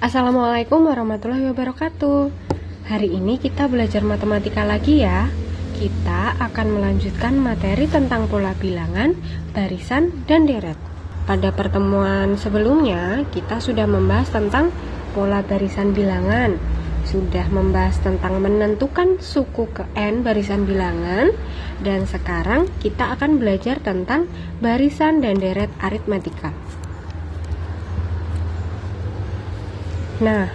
Assalamualaikum warahmatullahi wabarakatuh. Hari ini kita belajar matematika lagi ya. Kita akan melanjutkan materi tentang pola bilangan, barisan, dan deret. Pada pertemuan sebelumnya, kita sudah membahas tentang pola barisan bilangan, sudah membahas tentang menentukan suku ke N barisan bilangan, dan sekarang kita akan belajar tentang barisan dan deret aritmatika. Nah,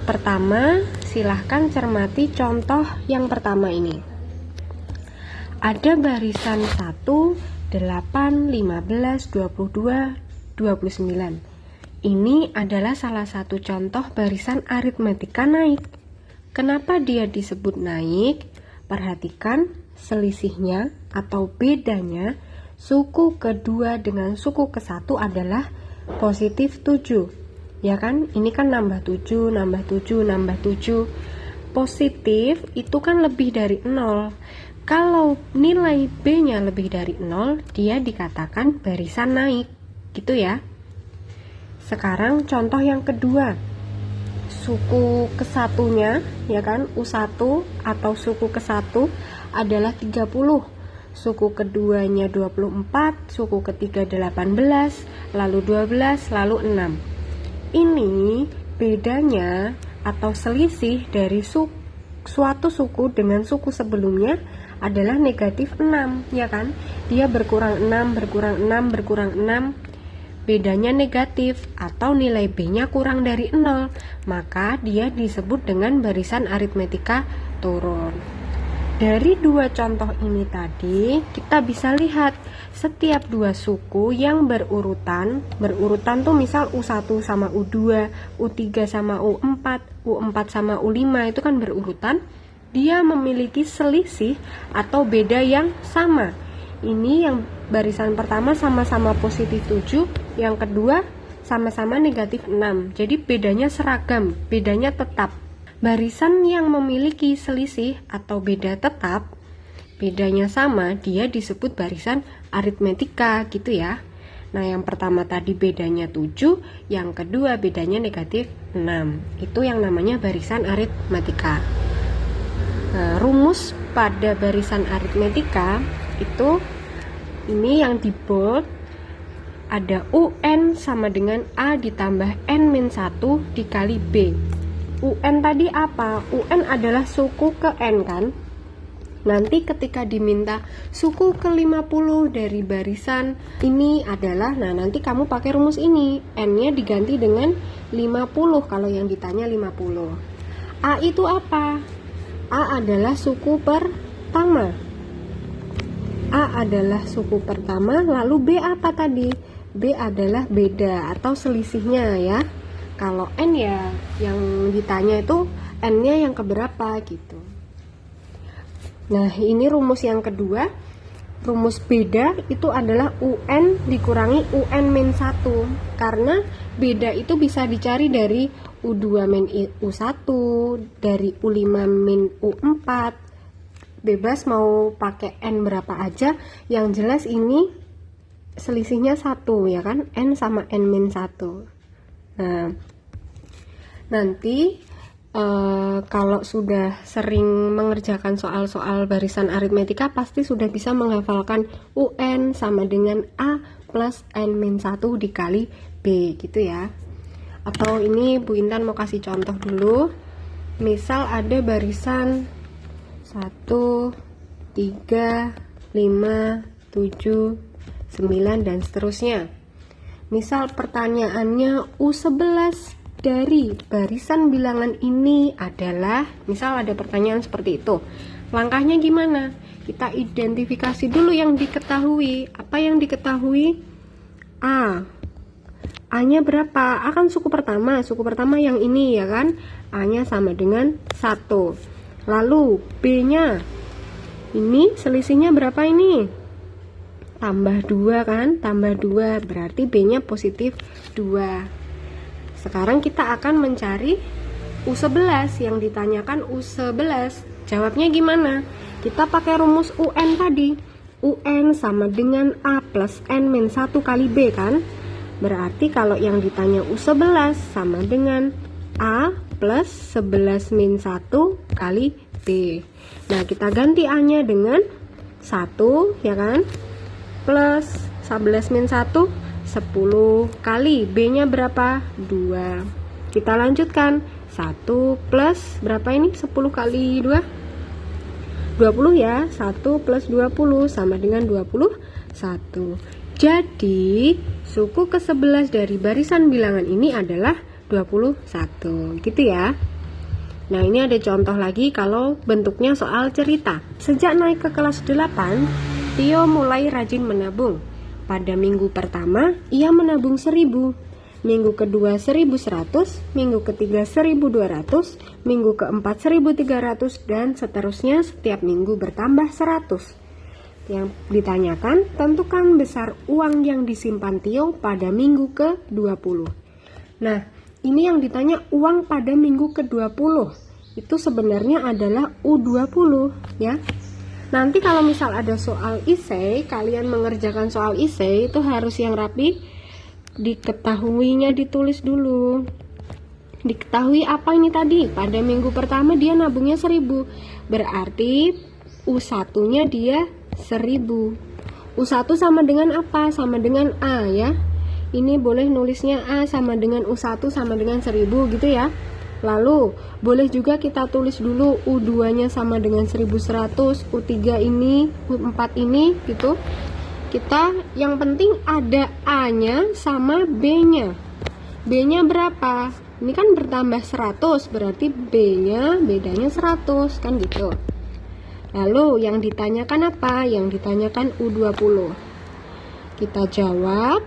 pertama silahkan cermati contoh yang pertama ini. Ada barisan 1, 8, 15, 22, 29. Ini adalah salah satu contoh barisan aritmatika naik. Kenapa dia disebut naik? Perhatikan selisihnya atau bedanya suku kedua dengan suku ke-1 adalah positif 7. Ya kan, ini kan nambah 7, nambah 7, nambah 7. Positif itu kan lebih dari 0. Kalau nilai B-nya lebih dari 0, dia dikatakan barisan naik. Gitu ya. Sekarang contoh yang kedua. Suku ke-1-nya, ya kan, U1 atau suku ke-1 adalah 30. Suku keduanya 24, suku ketiga 18, lalu 12, lalu 6. Ini bedanya atau selisih dari suatu suku dengan suku sebelumnya adalah negatif 6, ya kan? Dia berkurang 6, berkurang 6, berkurang 6. Bedanya negatif atau nilai B-nya kurang dari 0, maka dia disebut dengan barisan aritmatika turun. Dari dua contoh ini tadi, kita bisa lihat setiap dua suku yang berurutan tuh misal U1 sama U2, U3 sama U4, U4 sama U5 itu kan berurutan, dia memiliki selisih atau beda yang sama. Ini yang barisan pertama sama-sama positif 7, yang kedua sama-sama negatif 6. Jadi bedanya seragam, bedanya tetap. Barisan yang memiliki selisih atau beda tetap, bedanya sama, dia disebut barisan aritmatika gitu ya. Nah, yang pertama tadi bedanya 7, yang kedua bedanya negatif 6. Itu yang namanya barisan aritmatika. Nah, rumus pada barisan aritmatika itu ini yang di bold, ada UN sama dengan A ditambah N-1 dikali B. UN tadi apa? UN adalah suku ke N kan? Nanti ketika diminta suku ke-50 dari barisan ini adalah, nah nanti kamu pakai rumus ini, N-nya diganti dengan 50 kalau yang ditanya 50. A itu apa? A adalah suku pertama. A adalah suku pertama, lalu B apa tadi? B adalah beda atau selisihnya ya. Kalau N ya yang ditanya itu N-nya yang keberapa gitu. Nah, ini rumus yang kedua. Rumus beda itu adalah UN dikurangi UN-1. Karena beda itu bisa dicari dari U2 min U1, dari U5 min U4. Bebas mau pakai N berapa aja. Yang jelas ini selisihnya 1 ya kan. N sama N-1. Nah, nanti kalau sudah sering mengerjakan soal-soal barisan aritmatika pasti sudah bisa menghafalkan UN sama dengan A plus N-1 dikali B gitu ya. Atau ini Bu Intan mau kasih contoh dulu. Misal ada barisan 1, 3, 5, 7, 9 dan seterusnya. Misal pertanyaannya U11 dari barisan bilangan ini adalah, misal ada pertanyaan seperti itu. Langkahnya gimana? Kita identifikasi dulu yang diketahui. Apa yang diketahui? A. A-nya berapa? A kan suku pertama yang ini ya kan? A-nya sama dengan 1. Lalu B-nya, ini selisihnya berapa ini? Tambah 2 kan? Tambah 2, berarti B-nya positif 2. Sekarang kita akan mencari U11, yang ditanyakan U11. Jawabnya gimana? Kita pakai rumus UN tadi. UN sama dengan A plus N-1 kali B kan? Berarti kalau yang ditanya U11 sama dengan A plus 11 min 1 kali B. Nah, kita ganti A-nya dengan 1, ya kan? Plus 11 min 1, 10 kali B-nya berapa? 2. Kita lanjutkan. 1 plus berapa ini? 10 kali 2? 20 ya. 1 plus 20 sama dengan 21. Jadi, suku ke-11 dari barisan bilangan ini adalah 21. Gitu ya. Nah, ini ada contoh lagi kalau bentuknya soal cerita. Sejak naik ke kelas 8, Tio mulai rajin menabung. Pada minggu pertama, ia menabung 1000. Minggu kedua 1100, minggu ketiga 1200, minggu keempat 1300, dan seterusnya setiap minggu bertambah 100. Yang ditanyakan, tentukan besar uang yang disimpan Tio pada minggu ke-20. Nah, ini yang ditanya uang pada minggu ke-20. Itu sebenarnya adalah U20 ya. Nanti kalau misal ada soal essay, kalian mengerjakan soal essay itu harus yang rapi. Diketahuinya ditulis dulu. Diketahui apa ini tadi? Pada minggu pertama dia nabungnya 1000. Berarti U1-nya dia 1000. U1 sama dengan apa? Sama dengan A ya. Ini boleh nulisnya A sama dengan U1 sama dengan 1000 gitu ya. Lalu boleh juga kita tulis dulu U2 nya sama dengan 1100, U3 ini, U4 ini gitu. Kita yang penting ada A nya sama B nya. B nya berapa? Ini kan bertambah 100, berarti B nya bedanya 100 kan gitu. Lalu yang ditanyakan apa? Yang ditanyakan U20. Kita jawab.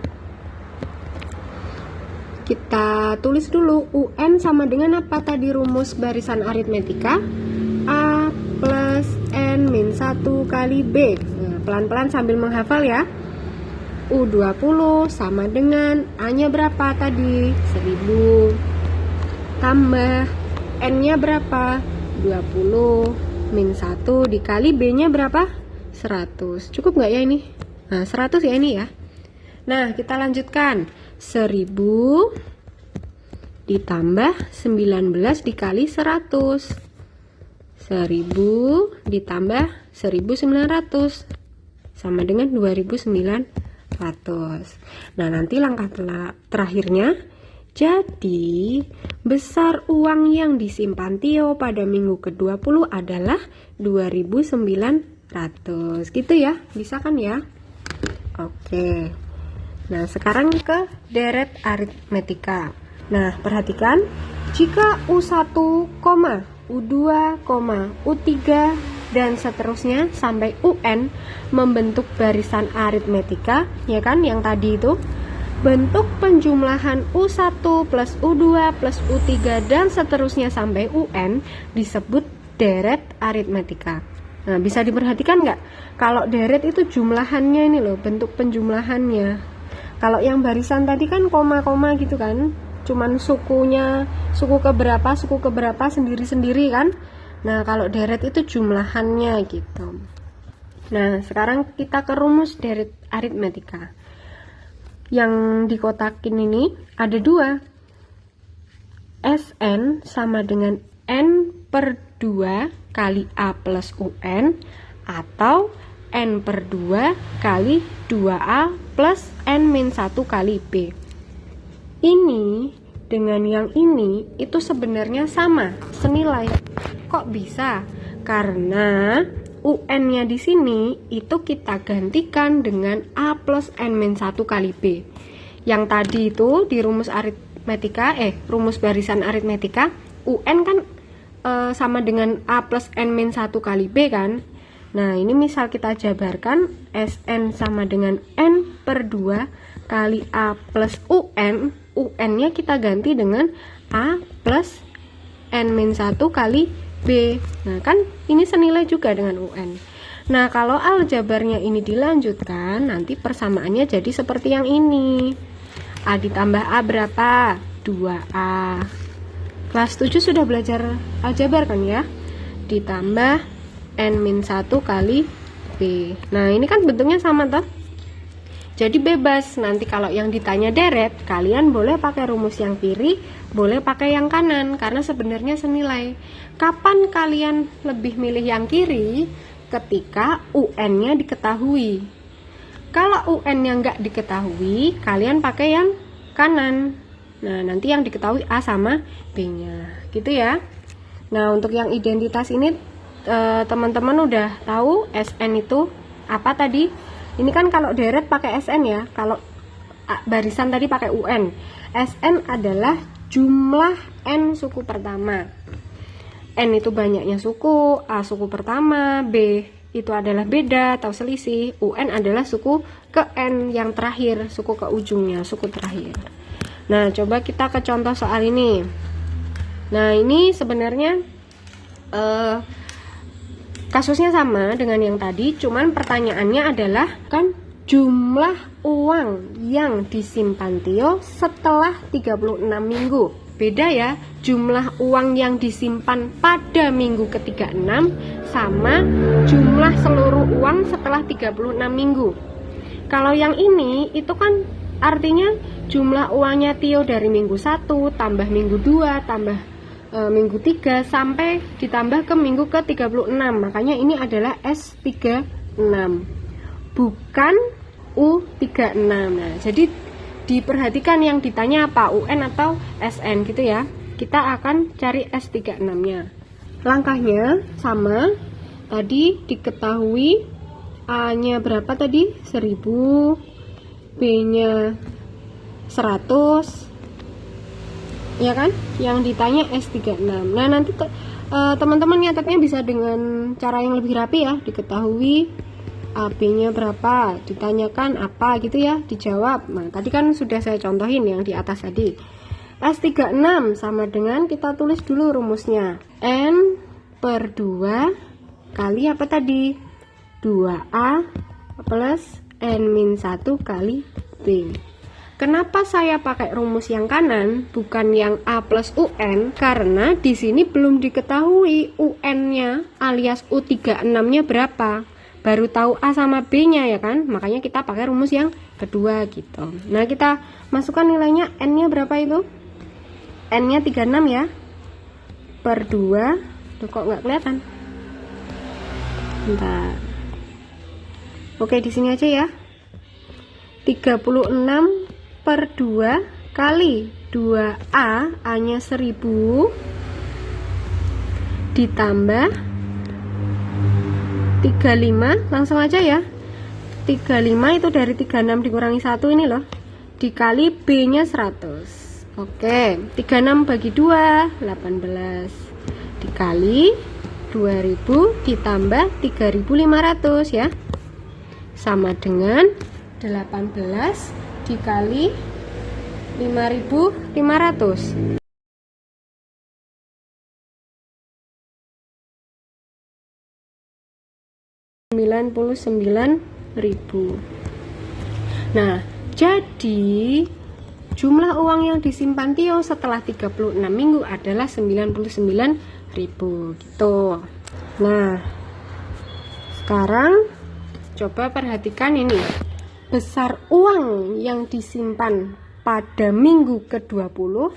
Kita tulis dulu UN sama dengan apa tadi rumus barisan aritmetika? A plus N min 1 kali B. Nah, pelan-pelan sambil menghafal ya. U20 sama dengan A-nya berapa tadi? 1000. Tambah N-nya berapa? 20. Min 1 dikali B-nya berapa? 100. Cukup nggak ya ini? Nah, 100 ya ini ya. Nah, kita lanjutkan. 1000 ditambah 19 dikali 100. 1000 ditambah 1900 sama dengan 2900. Nah, nanti langkah terakhirnya, jadi besar uang yang disimpan Tio pada minggu ke-20 adalah 2900. Gitu ya, bisa kan ya? Oke. Nah, sekarang ke deret aritmetika. Nah, perhatikan, jika U1, U2, U3 dan seterusnya sampai UN membentuk barisan aritmetika, ya kan, yang tadi itu, bentuk penjumlahan U1 plus U2 plus U3 dan seterusnya sampai UN disebut deret aritmetika. Nah, bisa diperhatikan nggak? Kalau deret itu jumlahannya ini loh, bentuk penjumlahannya. Kalau yang barisan tadi kan koma-koma gitu kan, cuman sukunya, suku keberapa sendiri-sendiri kan. Nah, kalau deret itu jumlahannya gitu. Nah, sekarang kita ke rumus deret aritmetika. Yang dikotakin ini ada 2. Sn sama dengan N per 2 kali A plus UN, atau N per 2 kali 2A plus N min 1 kali B. Ini dengan yang ini itu sebenarnya sama, senilai. Kok bisa? Karena UN-nya di sini itu kita gantikan dengan A plus N min 1 kali B. Yang tadi itu di rumus aritmetika, rumus barisan aritmetika, UN kan sama dengan A plus N min 1 kali B kan. Nah, ini misal kita jabarkan, Sn sama dengan N per 2 kali A plus UN. UN-nya kita ganti dengan A plus N min 1 kali B. Nah, kan ini senilai juga dengan UN. Nah, kalau aljabarnya ini dilanjutkan, nanti persamaannya jadi seperti yang ini. A ditambah A berapa? 2A. Kelas 7 sudah belajar aljabar kan ya? Ditambah N min 1 kali B. Nah, ini kan bentuknya sama toh. Jadi bebas, nanti kalau yang ditanya deret, kalian boleh pakai rumus yang kiri, boleh pakai yang kanan karena sebenarnya senilai. Kapan kalian lebih milih yang kiri? Ketika UN-nya diketahui. Kalau UN-nya nggak diketahui, kalian pakai yang kanan. Nah, nanti yang diketahui A sama B-nya, gitu ya. Nah, untuk yang identitas ini teman-teman udah tahu SN itu apa tadi? Ini kan kalau deret pakai SN ya, kalau barisan tadi pakai UN. SN adalah jumlah N suku pertama. N itu banyaknya suku, A suku pertama, B itu adalah beda atau selisih, UN adalah suku ke N yang terakhir, suku ke ujungnya, suku terakhir. Nah, coba kita ke contoh soal ini. Nah, ini sebenarnya kasusnya sama dengan yang tadi, cuman pertanyaannya adalah kan jumlah uang yang disimpan Tio setelah 36 minggu. Beda ya, jumlah uang yang disimpan pada minggu ke-36 sama jumlah seluruh uang setelah 36 minggu. Kalau yang ini itu kan artinya jumlah uangnya Tio dari minggu 1 tambah minggu 2 tambah minggu 3 sampai ditambah ke minggu ke-36. Makanya ini adalah S36 bukan U36. Nah, jadi diperhatikan yang ditanya apa, UN atau SN gitu ya. Kita akan cari S36-nya. Langkahnya sama. Tadi diketahui A-nya berapa tadi? 1000, B-nya 100. Ya kan? Yang ditanya S36. Nah, nanti teman-teman nyatetnya bisa dengan cara yang lebih rapi ya. Diketahui AB-nya berapa, ditanyakan apa gitu ya, dijawab. Nah, tadi kan sudah saya contohin yang di atas tadi. S36 sama dengan, kita tulis dulu rumusnya. N per 2 kali apa tadi? 2A plus N-1 kali B. Kenapa saya pakai rumus yang kanan, bukan yang A plus UN? Karena di sini belum diketahui UN-nya alias U36-nya berapa. Baru tahu A sama B-nya ya kan, makanya kita pakai rumus yang kedua gitu. Nah, kita masukkan nilainya, N-nya berapa itu? N-nya 36 ya, per 2. Tuh, kok nggak kelihatan? Bentar. Oke, di sini aja ya. 36 per 2 kali 2A, A-nya 1000 ditambah 35, langsung aja ya. 35 itu dari 36 dikurangi 1 ini loh, dikali B-nya 100. Oke, 36 bagi 2, 18. Dikali 2000 ditambah 3500 ya. Sama dengan 18 dikali 5500. Ribu. Nah, jadi jumlah uang yang disimpan Tio setelah 36 minggu adalah 99.000 gitu. Nah, sekarang coba perhatikan ini. Besar uang yang disimpan pada minggu ke-20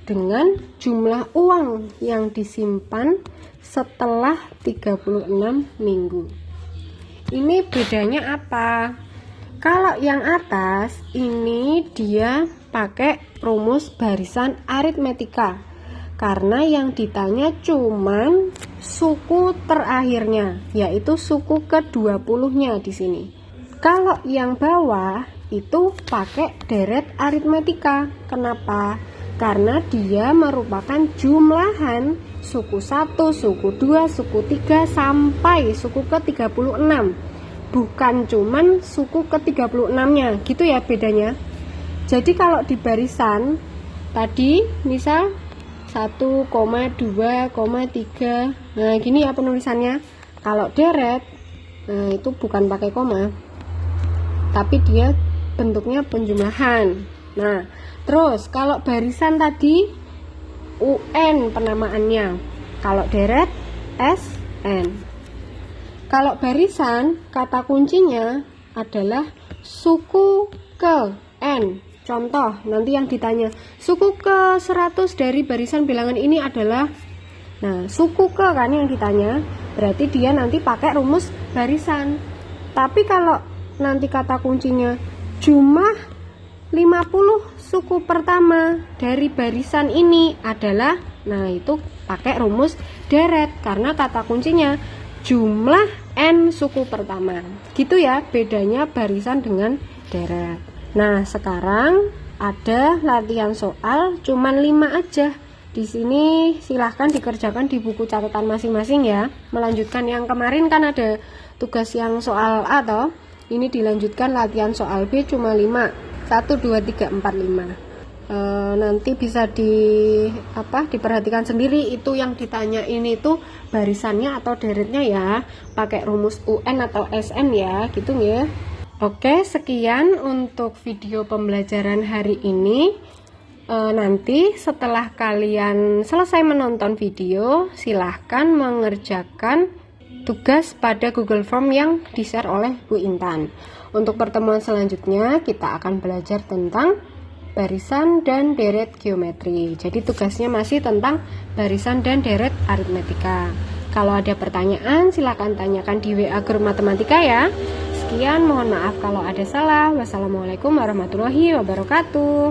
dengan jumlah uang yang disimpan setelah 36 minggu. Ini bedanya apa? Kalau yang atas ini dia pakai rumus barisan aritmetika, karena yang ditanya cuman suku terakhirnya, yaitu suku ke-20-nya di sini. Kalau yang bawah itu pakai deret aritmetika. Kenapa? Karena dia merupakan jumlahan suku 1, suku 2, suku 3 sampai suku ke-36. Bukan cuman suku ke-36-nya, gitu ya bedanya. Jadi kalau di barisan tadi misal 1,2,3, nah gini ya penulisannya. Kalau deret, nah itu bukan pakai koma, tapi dia bentuknya penjumlahan. Nah, terus kalau barisan tadi UN penamaannya, kalau deret SN. Kalau barisan kata kuncinya adalah suku ke N contoh, nanti yang ditanya suku ke 100 dari barisan bilangan ini adalah, nah suku ke kan yang ditanya, berarti dia nanti pakai rumus barisan. Tapi kalau nanti kata kuncinya jumlah 50 suku pertama dari barisan ini adalah, nah itu pakai rumus deret karena kata kuncinya jumlah n suku pertama. Gitu ya bedanya barisan dengan deret. Nah, sekarang ada latihan soal cuman 5 aja. Di sini silahkan dikerjakan di buku catatan masing-masing ya. Melanjutkan yang kemarin kan ada tugas yang soal A toh. Ini dilanjutkan latihan soal B cuma 5. 1 2 3 4 5. Nanti bisa diperhatikan sendiri itu yang ditanya ini tuh barisannya atau deretnya ya. Pakai rumus UN atau SN ya, gitu ya. Oke, sekian untuk video pembelajaran hari ini. Nanti setelah kalian selesai menonton video, silahkan mengerjakan tugas pada Google Form yang di-share oleh Bu Intan. Untuk pertemuan selanjutnya, kita akan belajar tentang barisan dan deret geometri. Jadi tugasnya masih tentang barisan dan deret aritmetika. Kalau ada pertanyaan, silahkan tanyakan di WA Grup Matematika ya. Sekian, mohon maaf kalau ada salah. Wassalamualaikum warahmatullahi wabarakatuh.